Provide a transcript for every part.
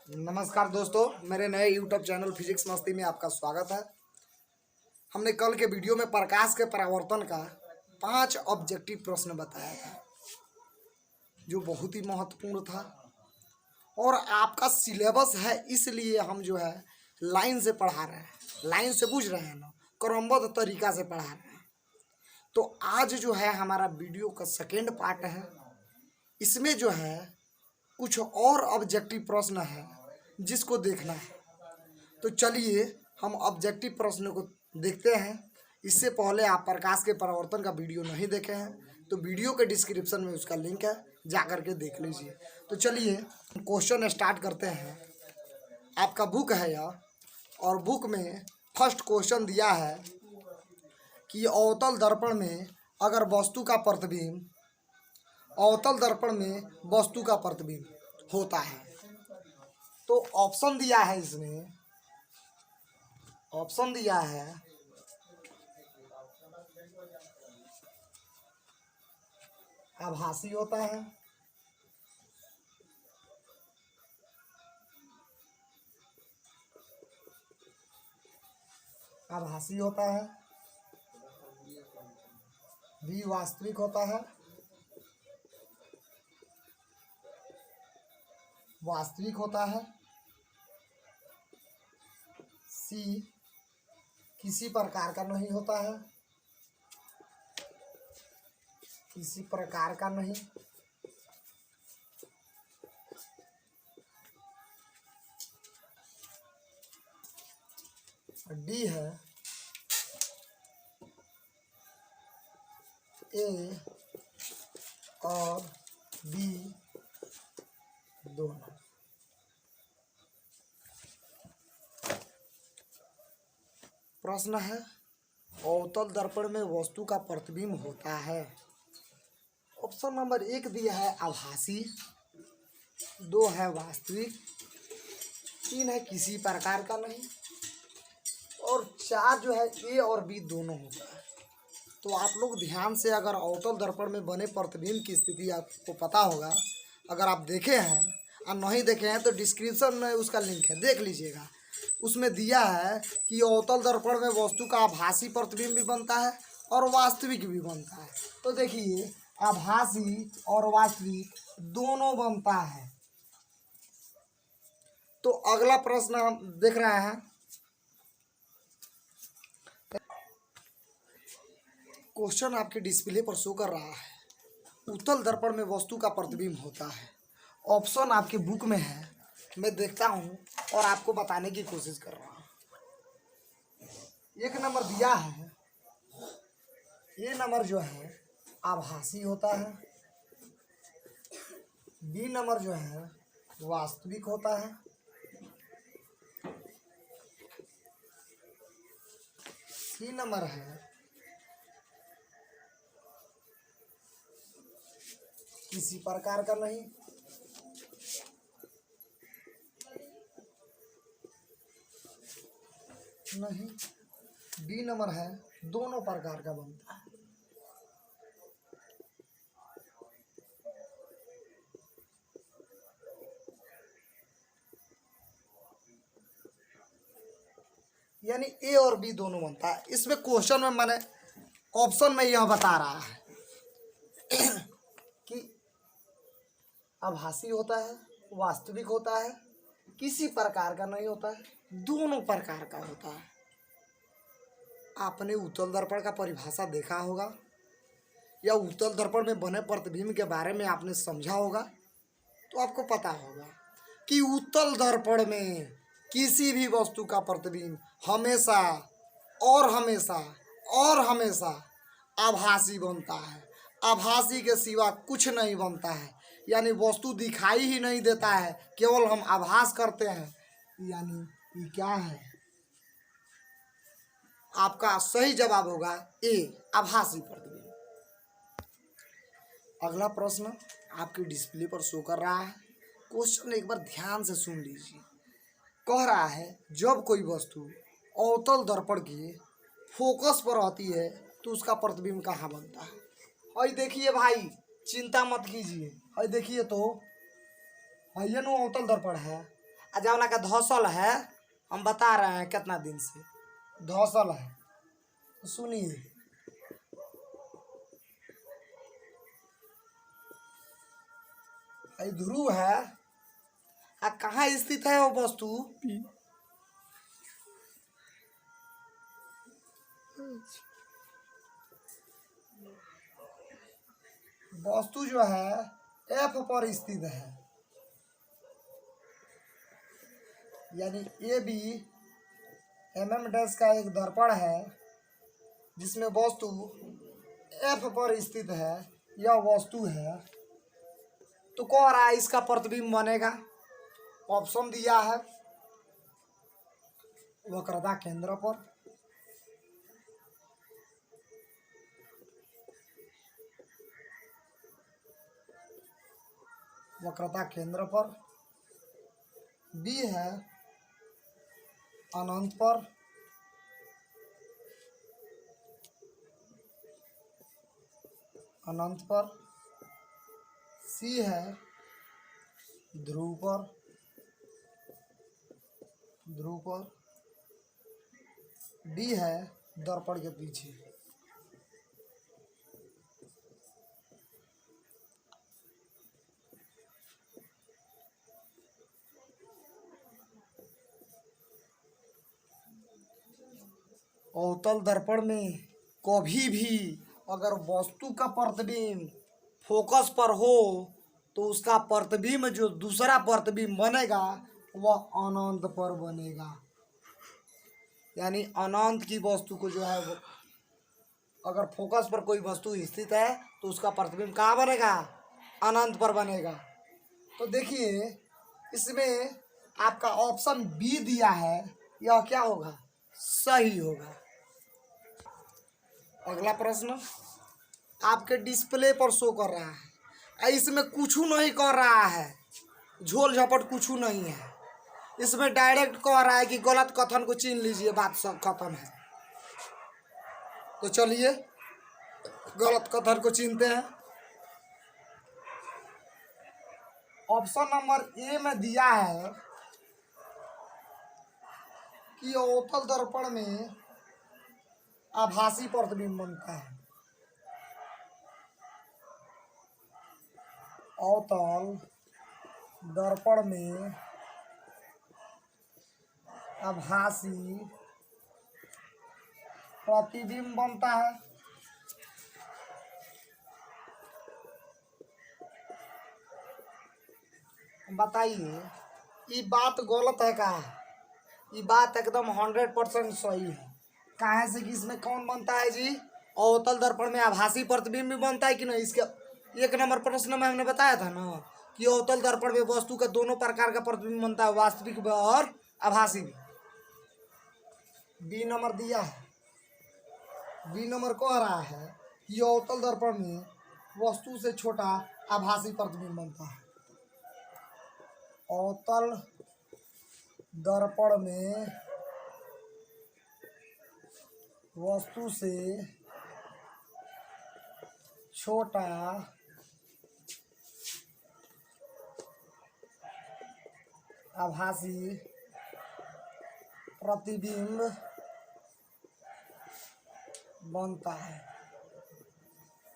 नमस्कार दोस्तों, मेरे नए यूट्यूब चैनल फिजिक्स मस्ती में आपका स्वागत है। हमने कल के वीडियो में प्रकाश के परावर्तन का 5 ऑब्जेक्टिव प्रश्न बताया था, जो बहुत ही महत्वपूर्ण था। और आपका सिलेबस है, इसलिए हम जो है लाइन से पढ़ा रहे हैं, लाइन से बुझ रहे हैं ना, क्रमबद्ध तरीका से पढ़ा रहे हैं। तो आज जो है हमारा वीडियो का सेकेंड पार्ट है। इसमें जो है कुछ और ऑब्जेक्टिव प्रश्न है जिसको देखना है। तो चलिए हम ऑब्जेक्टिव प्रश्न को देखते हैं। इससे पहले आप प्रकाश के परावर्तन का वीडियो नहीं देखे हैं तो वीडियो के डिस्क्रिप्शन में उसका लिंक है, जा कर के देख लीजिए। तो चलिए क्वेश्चन स्टार्ट करते हैं। आपका बुक है यह, और बुक में फर्स्ट क्वेश्चन दिया है कि अवतल दर्पण में अगर वस्तु का प्रतिबिंब अवतल दर्पण में वस्तु का प्रतिबिंब होता है तो ऑप्शन दिया है, इसमें ऑप्शन दिया है आभासी होता है, आभासी होता है, बी वास्तविक होता है, वास्तविक होता है, सी किसी प्रकार का नहीं होता है, किसी प्रकार का नहीं, डी है ए और बी दोनों। प्रश्न है अवतल दर्पण में वस्तु का प्रतिबिंब होता है। ऑप्शन नंबर 1 दिया है आभासी, 2 है वास्तविक, 3 है किसी प्रकार का नहीं, और 4 जो है ए और बी दोनों होता है। तो आप लोग ध्यान से, अगर अवतल दर्पण में बने प्रतिबिंब की स्थिति आपको पता होगा, अगर आप देखे हैं और नहीं देखे हैं तो डिस्क्रिप्शन में उसका लिंक है, देख लीजिएगा। उसमें दिया है कि अवतल दर्पण में वस्तु का आभासी प्रतिबिंब भी बनता है और वास्तविक भी बनता है। तो देखिए आभासी और वास्तविक दोनों बनता है। तो अगला प्रश्न हम देख रहे हैं। क्वेश्चन आपके डिस्प्ले पर शो कर रहा है, उत्तल दर्पण में वस्तु का प्रतिबिंब होता है। ऑप्शन आपके बुक में है, मैं देखता हूँ और आपको बताने की कोशिश कर रहा हूँ। 1 नंबर दिया है, ये नंबर जो है आभासी होता है, बी नंबर जो है वास्तविक होता है, सी नंबर है किसी प्रकार का नहीं, नहीं, डी नंबर है दोनों प्रकार का बनता है। यानी ए और बी दोनों बनता है। इसमें क्वेश्चन में मैंने ऑप्शन में यह बता रहा है कि आभासी होता है, वास्तविक होता है, किसी प्रकार का नहीं होता है, दोनों प्रकार का होता है। आपने उत्तल दर्पण का परिभाषा देखा होगा या उत्तल दर्पण में बने प्रतिबिंब के बारे में आपने समझा होगा, तो आपको पता होगा कि उत्तल दर्पण में किसी भी वस्तु का प्रतिबिंब हमेशा और हमेशा और हमेशा आभासी बनता है। आभासी के सिवा कुछ नहीं बनता है, यानी वस्तु दिखाई ही नहीं देता है, केवल हम आभास करते हैं। यानी ये क्या है? आपका सही जवाब होगा ए, आभासी प्रतिबिंब। अगला प्रश्न आपके डिस्प्ले पर शो कर रहा है। क्वेश्चन एक बार ध्यान से सुन लीजिए। कह रहा है जब कोई वस्तु अवतल दर्पण के फोकस पर आती है तो उसका प्रतिबिंब कहाँ बनता है। और देखिए भाई, चिंता मत कीजिए, और देखिए तो ये नो अवतल दर्पण है, जौना का धौसल है, हम बता रहे हैं कितना दिन से धौसल है। तो सुनिए, ध्रुव है, कहाँ स्थित है वो वस्तु? वस्तु जो है एफ पर स्थित है, यानी ए बी mm डैश का एक दर्पण है जिसमें वस्तु एफ पर स्थित है, यह वस्तु है। तो कह रहा है इसका प्रतिबिंब बनेगा। ऑप्शन दिया है वक्रता केंद्र पर, वक्रता केंद्र पर, बी है अनंत पर, अनंत पर, सी है ध्रुव पर, ध्रुव पर, डी है दर्पण के पीछे। अवतल दर्पण में कभी भी अगर वस्तु का प्रतिबिंब फोकस पर हो तो उसका प्रतिबिंब जो दूसरा प्रतिबिंब बनेगा वह अनंत पर बनेगा। यानी अनंत की वस्तु को जो है वो अगर फोकस पर कोई वस्तु स्थित है तो उसका प्रतिबिंब कहाँ बनेगा? अनंत पर बनेगा। तो देखिए इसमें आपका ऑप्शन बी दिया है, यह क्या होगा? सही होगा। अगला प्रश्न आपके डिस्प्ले पर शो कर रहा है, इसमें कुछ नहीं कर रहा है, झोल झपट कुछ नहीं है, इसमें डायरेक्ट कह रहा है कि गलत कथन को चीन लीजिए, बात सब खत्म है। तो चलिए गलत कथन को चीनते हैं। ऑप्शन नंबर ए में दिया है कि अवतल दर्पण में आभासी प्रतिबिंब बनता है। अवतल दर्पण में आभासी प्रतिबिंब बनता है। बताइए ये बात गलत है का? ये बात एकदम 100% सही है। काहे से कि इसमें कौन बनता है जी? अवतल दर्पण में आभासी प्रतिबिंब भी बनता है कि नहीं? इसके 1 नंबर प्रश्न में हमने बताया था ना कि अवतल दर्पण में वस्तु का दोनों प्रकार का प्रतिबिंब बनता है, वास्तविक और आभासी भी। बी नंबर दिया है, बी नंबर कह रहा है कि अवतल दर्पण में वस्तु से छोटा आभासी प्रतिबिंब बनता है। अवतल दर्पण में वस्तु से छोटा आभासी प्रतिबिंब बनता है।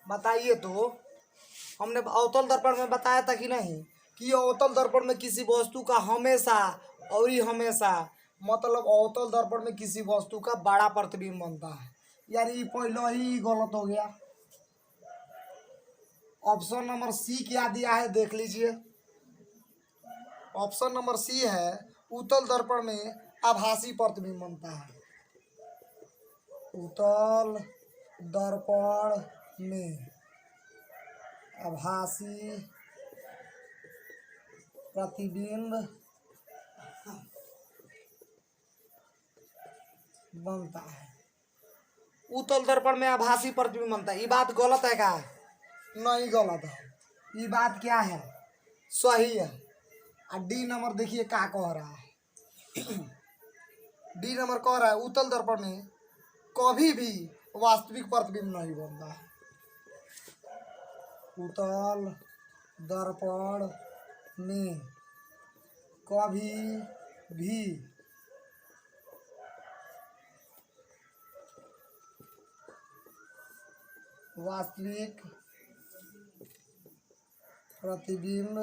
बताइए तो हमने अवतल दर्पण में बताया था कि नहीं कि अवतल दर्पण में किसी वस्तु का हमेशा और ही हमेशा मतलब अवतल दर्पण में किसी वस्तु का बड़ा प्रतिबिंब बनता है। यानी पहले ही गलत हो गया। ऑप्शन नंबर सी क्या दिया है देख लीजिए। ऑप्शन नंबर सी है उत्तल दर्पण में आभासी प्रतिबिंब बनता है। उत्तल दर्पण में आभासी प्रतिबिंब बनता है। उत्तल दर्पण में आभासी प्रतिबिंब बनता है, ये बात गलत है क्या? नहीं गलत है, ये बात क्या है? सही है। और डी नंबर देखिए क्या कह रहा है। डी नंबर कह रहा है उत्तल दर्पण में कभी भी वास्तविक प्रतिबिंब नहीं बनता है। उत्तल दर्पण में कभी भी वास्तविक प्रतिबिंब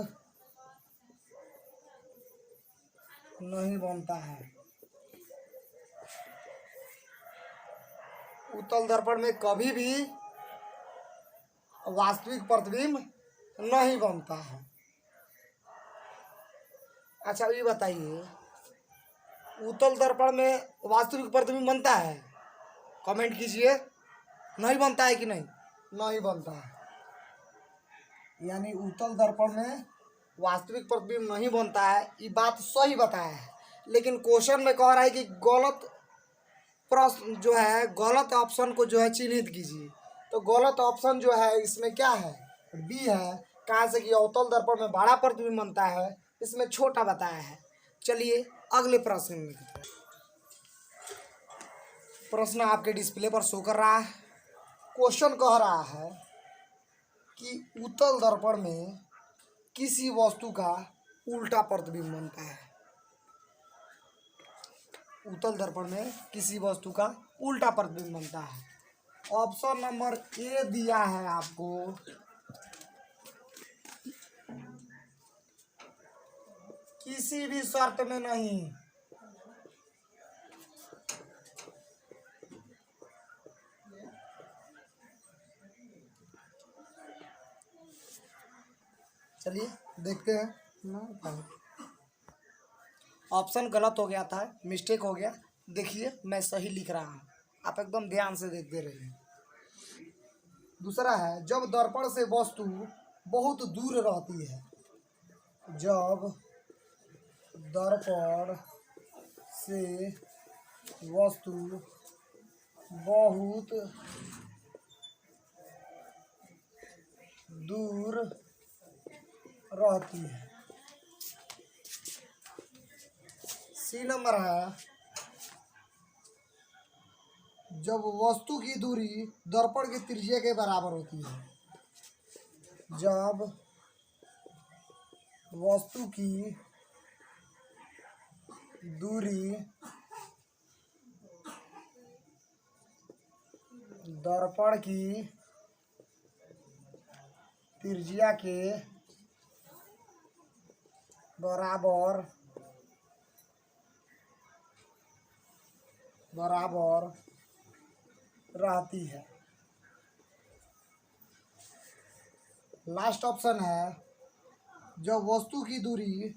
नहीं बनता है। उत्तल दर्पण में कभी भी वास्तविक प्रतिबिंब नहीं बनता है। अच्छा ये बताइए, उत्तल दर्पण में वास्तविक प्रतिबिंब बनता है? कमेंट कीजिए। नहीं बनता है कि नहीं? नहीं बनता है। यानी उत्तल दर्पण में वास्तविक प्रतिबिंब नहीं बनता है, ये बात सही बताया है। लेकिन क्वेश्चन में कह रहा है कि गलत प्रश्न जो है, गलत ऑप्शन को जो है चिन्हित कीजिए। तो गलत ऑप्शन जो है इसमें क्या है? बी है। कहाँ से कि अवतल दर्पण में बड़ा प्रतिबिंब बनता है, इसमें छोटा बताया है। चलिए अगले प्रश्न में लिखते हैं। प्रश्न आपके डिस्प्ले पर शो कर रहा है। क्वेश्चन कह रहा है कि उत्तल दर्पण में किसी वस्तु का उल्टा प्रतिबिंब बनता है। उत्तल दर्पण में किसी वस्तु का उल्टा प्रतिबिंब बनता है। ऑप्शन नंबर ए दिया है आपको, किसी भी शर्त में नहीं। चलिए देखते हैं। ऑप्शन गलत हो गया था, मिस्टेक हो गया। देखिए मैं सही लिख रहा हूँ, आप एकदम ध्यान से देखते रहिए। दूसरा है, जब दर्पण से वस्तु बहुत दूर रहती है। जब दर्पण से वस्तु बहुत दूर रहती है। सी नंबर है, जब वस्तु की दूरी दर्पण की त्रिज्या के बराबर होती है। जब वस्तु की दूरी दर्पण की त्रिज्या के बराबर रहती है। लास्ट ऑप्शन है, जब वस्तु की दूरी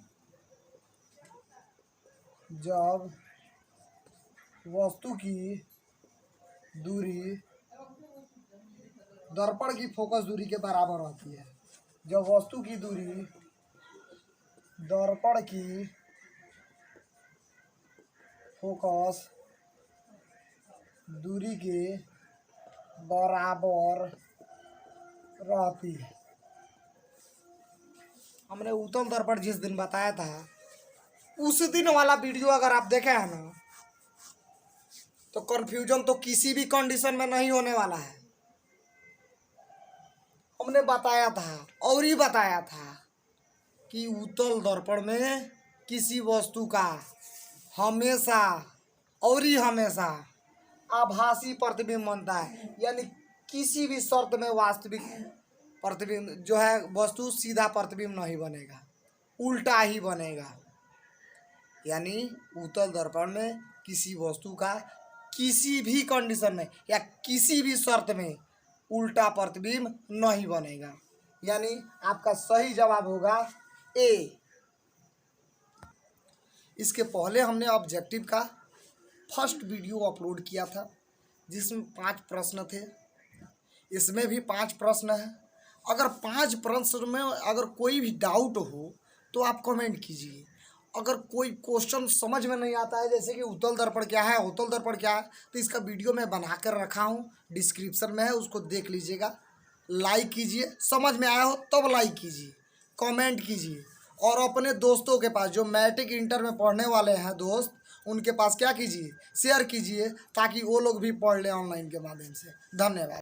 दर्पण की फोकस दूरी के बराबर होती है। जब वस्तु की दूरी दर्पण की फोकस दूरी के बराबर रहती है। हमने उत्तल दर्पण जिस दिन बताया था, उस दिन वाला वीडियो अगर आप देखे हैं ना, तो कंफ्यूजन तो किसी भी कंडीशन में नहीं होने वाला है। हमने बताया था और ही बताया था कि उत्तल दर्पण में किसी वस्तु का हमेशा और ही हमेशा आभासी प्रतिबिंब बनता है। यानी किसी भी शर्त में वास्तविक प्रतिबिंब जो है, वस्तु सीधा प्रतिबिंब नहीं बनेगा, उल्टा ही बनेगा। यानी उत्तल दर्पण में किसी वस्तु का किसी भी कंडीशन में या किसी भी शर्त में उल्टा प्रतिबिंब नहीं बनेगा। यानी आपका सही जवाब होगा ए। इसके पहले हमने ऑब्जेक्टिव का फर्स्ट वीडियो अपलोड किया था, जिसमें 5 प्रश्न थे। इसमें भी 5 प्रश्न हैं। अगर 5 प्रश्न में अगर कोई भी डाउट हो तो आप कमेंट कीजिए। अगर कोई क्वेश्चन समझ में नहीं आता है, जैसे कि उत्तल दर्पण क्या है, अवतल दर्पण क्या है, तो इसका वीडियो मैं बना कर रखा हूँ, डिस्क्रिप्शन में है, उसको देख लीजिएगा। लाइक कीजिए, समझ में आया हो तब लाइक कीजिए, कमेंट कीजिए। और अपने दोस्तों के पास जो मैट्रिक इंटर में पढ़ने वाले हैं दोस्त, उनके पास क्या कीजिए, शेयर कीजिए, ताकि वो लोग भी पढ़ लें ऑनलाइन के माध्यम से। धन्यवाद।